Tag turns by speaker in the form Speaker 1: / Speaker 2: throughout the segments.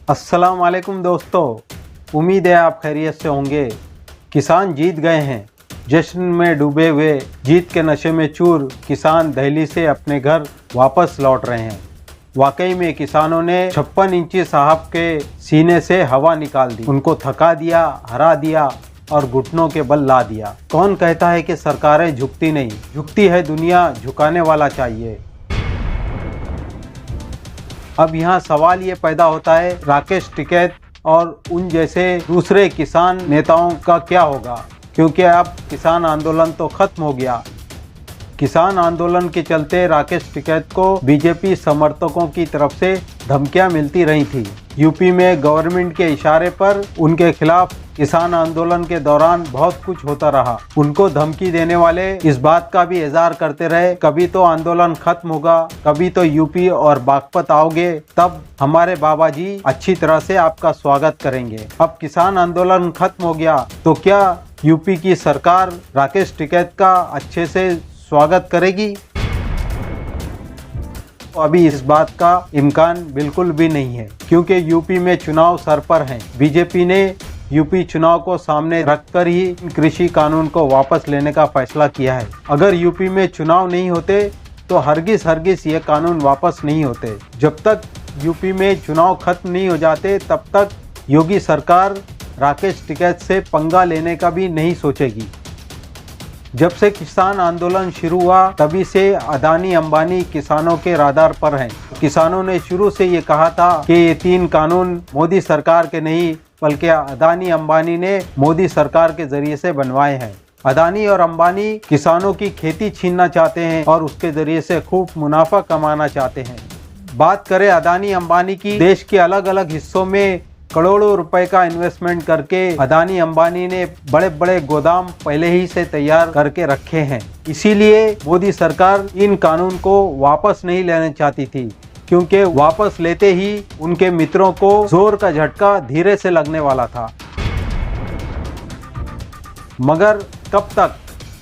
Speaker 1: अस्सलाम वालेकुम दोस्तों, उम्मीद है आप खैरियत से होंगे। किसान जीत गए हैं। जश्न में डूबे हुए जीत के नशे में चूर किसान दिल्ली से अपने घर वापस लौट रहे हैं। वाकई में किसानों ने 56 इंची साहब के सीने से हवा निकाल दी, उनको थका दिया, हरा दिया और घुटनों के बल ला दिया। कौन कहता है कि सरकारें झुकती नहीं, झुकती है दुनिया, झुकाने वाला चाहिए। अब यहाँ सवाल ये पैदा होता है, राकेश टिकैत और उन जैसे दूसरे किसान नेताओं का क्या होगा, क्योंकि अब किसान आंदोलन तो खत्म हो गया। किसान आंदोलन के चलते राकेश टिकैत को बीजेपी समर्थकों की तरफ से धमकियां मिलती रही थी। यूपी में गवर्नमेंट के इशारे पर उनके खिलाफ किसान आंदोलन के दौरान बहुत कुछ होता रहा। उनको धमकी देने वाले इस बात का भी इज़हार करते रहे, कभी तो आंदोलन खत्म होगा, कभी तो यूपी और बागपत आओगे, तब हमारे बाबा जी अच्छी तरह से आपका स्वागत करेंगे। अब किसान आंदोलन खत्म हो गया तो क्या यूपी की सरकार राकेश टिकैत का अच्छे से स्वागत करेगी? अभी इस बात का इम्कान बिल्कुल भी नहीं है, क्योंकि यूपी में चुनाव सर पर हैं। बीजेपी ने यूपी चुनाव को सामने रखकर ही कृषि कानून को वापस लेने का फैसला किया है। अगर यूपी में चुनाव नहीं होते तो हरगिज ये कानून वापस नहीं होते। जब तक यूपी में चुनाव खत्म नहीं हो जाते तब तक योगी सरकार राकेश टिकैत से पंगा लेने का भी नहीं सोचेगी। जब से किसान आंदोलन शुरू हुआ तभी से अदानी अंबानी किसानों के राडार पर हैं। किसानों ने शुरू से ये कहा था कि ये 3 कानून मोदी सरकार के नहीं बल्कि अदानी अंबानी ने मोदी सरकार के जरिए से बनवाए हैं। अदानी और अंबानी किसानों की खेती छीनना चाहते हैं और उसके जरिए से खूब मुनाफा कमाना चाहते हैं। बात करें अदानी अंबानी की, देश के अलग अलग हिस्सों में करोड़ों रुपए का इन्वेस्टमेंट करके अदानी अंबानी ने बड़े बड़े गोदाम पहले ही से तैयार करके रखे हैं। इसीलिए मोदी सरकार इन कानून को वापस नहीं लेना चाहती थी, क्योंकि वापस लेते ही उनके मित्रों को जोर का झटका धीरे से लगने वाला था। मगर कब तक?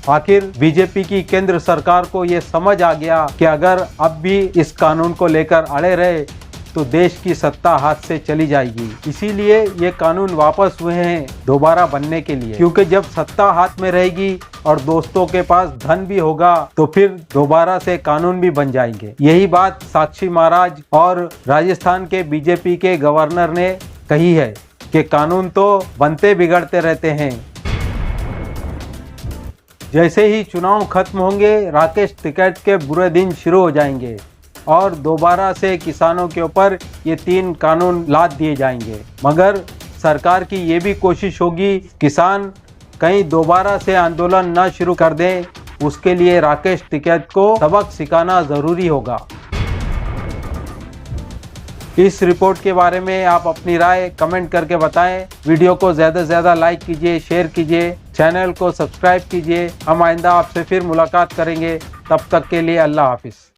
Speaker 1: आखिर बीजेपी की केंद्र सरकार को ये समझ आ गया कि अगर अब भी इस कानून को लेकर अड़े रहे तो देश की सत्ता हाथ से चली जाएगी। इसीलिए ये कानून वापस हुए हैं दोबारा बनने के लिए, क्योंकि जब सत्ता हाथ में रहेगी और दोस्तों के पास धन भी होगा तो फिर दोबारा से कानून भी बन जाएंगे। यही बात साक्षी महाराज और राजस्थान के बीजेपी के गवर्नर ने कही है कि कानून तो बनते बिगड़ते रहते हैं। जैसे ही चुनाव खत्म होंगे राकेश टिकैत के बुरे दिन शुरू हो जाएंगे और दोबारा से किसानों के ऊपर ये 3 कानून लाद दिए जाएंगे। मगर सरकार की ये भी कोशिश होगी किसान कहीं दोबारा से आंदोलन न शुरू कर दें, उसके लिए राकेश टिकैत को सबक सिखाना ज़रूरी होगा। इस रिपोर्ट के बारे में आप अपनी राय कमेंट करके बताएं। वीडियो को ज़्यादा से ज़्यादा लाइक कीजिए, शेयर कीजिए, चैनल को सब्सक्राइब कीजिए। हम आइंदा आपसे फिर मुलाकात करेंगे, तब तक के लिए अल्लाह हाफिज़।